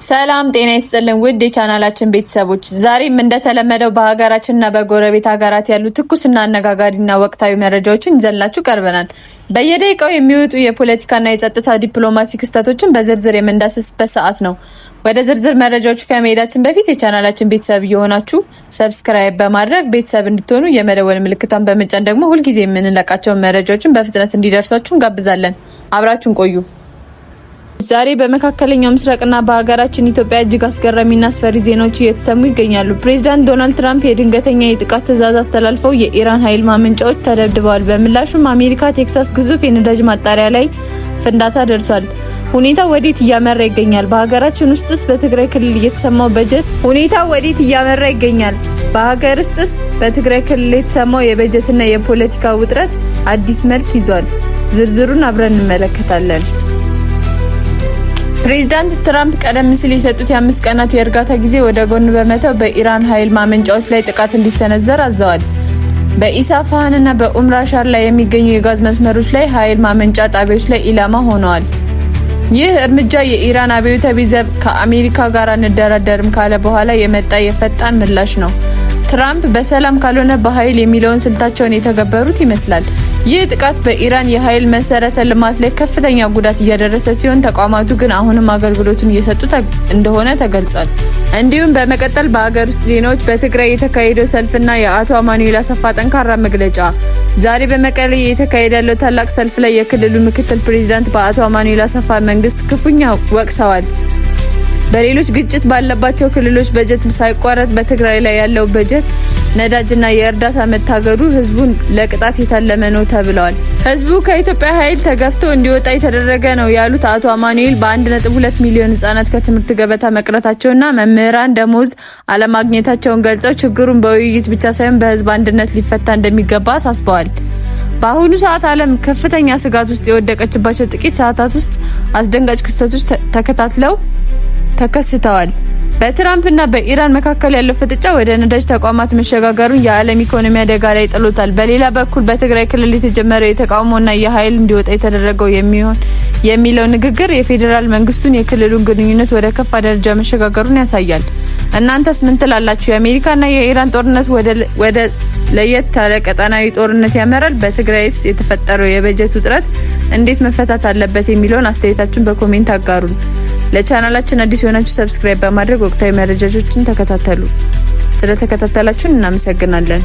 ሰላም ጤና ይስጥልን ውድ የቻናላችን ቤተሰቦች፣ ዛሬም እንደተለመደው በሀገራችንና በጎረቤት ሀገራት ያሉ ትኩስና አነጋጋሪና ወቅታዊ መረጃዎችን ይዘንላችሁ ቀርበናል። በየደቂቃው የሚወጡ የፖለቲካና የጸጥታ ዲፕሎማሲ ክስተቶችን በዝርዝር የምንዳስስበት ሰዓት ነው። ወደ ዝርዝር መረጃዎቹ ከመሄዳችን በፊት የቻናላችን ቤተሰብ እየሆናችሁ ሰብስክራይብ በማድረግ ቤተሰብ እንድትሆኑ የመደወል ምልክቷን በመጫን ደግሞ ሁልጊዜ የምንለቃቸውን መረጃዎችን በፍጥነት እንዲደርሷችሁ እንጋብዛለን። አብራችሁን ቆዩ። ዛሬ በመካከለኛው ምስራቅና በሀገራችን ኢትዮጵያ እጅግ አስገራሚና አስፈሪ ዜናዎች እየተሰሙ ይገኛሉ። ፕሬዝዳንት ዶናልድ ትራምፕ የድንገተኛ የጥቃት ትዕዛዝ አስተላልፈው የኢራን ኃይል ማመንጫዎች ተደብድበዋል። በምላሹም አሜሪካ ቴክሳስ ግዙፍ የነዳጅ ማጣሪያ ላይ ፍንዳታ ደርሷል። ሁኔታው ወዴት እያመራ ይገኛል? በሀገራችን ውስጥስ በትግራይ ክልል የተሰማው በትግራይ ክልል የተሰማው የበጀትና የፖለቲካ ውጥረት አዲስ መልክ ይዟል። ዝርዝሩን አብረን እንመለከታለን። ፕሬዝዳንት ትራምፕ ቀደም ሲል የሰጡት የ5 ቀናት የእርጋታ ጊዜ ወደ ጎን በመተው በኢራን ኃይል ማመንጫዎች ላይ ጥቃት እንዲሰነዘር አዘዋል። በኢስፋሃንና በኡም ራሻድ ላይ የሚገኙ የጋዝ መስመሮች ላይ ኃይል ማመንጫ ጣቢያዎች ላይ ኢላማ ሆነዋል። ይህ እርምጃ የኢራን አብዮታዊ ዘብ ከአሜሪካ ጋር እንደራደርም ካለ በኋላ የመጣ የፈጣን ምላሽ ነው። ትራምፕ በሰላም ካልሆነ በኃይል የሚለውን ስልታቸውን የተገበሩት ይመስላል። ይህ ጥቃት በኢራን የኃይል መሰረተ ልማት ላይ ከፍተኛ ጉዳት እያደረሰ ሲሆን ተቋማቱ ግን አሁንም አገልግሎቱን እየሰጡ እንደሆነ ተገልጿል። እንዲሁም በመቀጠል በአገር ውስጥ ዜናዎች በትግራይ የተካሄደው ሰልፍና የአቶ አማኑኤል አሰፋ ጠንካራ መግለጫ። ዛሬ በመቀሌ የተካሄደ ያለው ታላቅ ሰልፍ ላይ የክልሉ ምክትል ፕሬዝዳንት በአቶ አማኑኤል አሰፋ መንግስት ክፉኛ ወቅሰዋል። በሌሎች ግጭት ባለባቸው ክልሎች በጀት ሳይቋረጥ በትግራይ ላይ ያለው በጀት ነዳጅና የእርዳታ መታገዱ ህዝቡን ለቅጣት የታለመ ነው ተብለዋል። ህዝቡ ከኢትዮጵያ ኃይል ተገፍቶ እንዲወጣ የተደረገ ነው ያሉት አቶ አማኑኤል በ1.2 ሚሊዮን ህጻናት ከትምህርት ገበታ መቅረታቸውና መምህራን ደሞዝ አለማግኘታቸውን ገልጸው ችግሩን በውይይት ብቻ ሳይሆን በህዝብ አንድነት ሊፈታ እንደሚገባ አሳስበዋል። በአሁኑ ሰዓት ዓለም ከፍተኛ ስጋት ውስጥ የወደቀችባቸው ጥቂት ሰዓታት ውስጥ አስደንጋጭ ክስተቶች ተከስተዋል። በትራምፕና በኢራን መካከል ያለው ፍጥጫ ወደ ነዳጅ ተቋማት መሸጋገሩን የዓለም ኢኮኖሚ አደጋ ላይ ጥሎታል። በሌላ በኩል በትግራይ ክልል የተጀመረው የተቃውሞና የኃይል እንዲወጣ የተደረገው የሚለው ንግግር የፌዴራል መንግስቱን የክልሉን ግንኙነት ወደ ከፋ ደረጃ መሸጋገሩን ያሳያል። እናንተስ ምን ትላላችሁ? የአሜሪካና የኢራን ጦርነት ወደ ለየት ያለ ቀጠናዊ ጦርነት ያመራል? በትግራይስ የተፈጠረው የበጀት ውጥረት እንዴት መፈታት አለበት? የሚለውን አስተያየታችሁን በኮሜንት አጋሩን። ለቻናላችን አዲስ የሆናችሁ ሰብስክራይብ በማድረግ ወቅታዊ መረጃዎችን ተከታተሉ። ስለተከታተላችሁን እናመሰግናለን።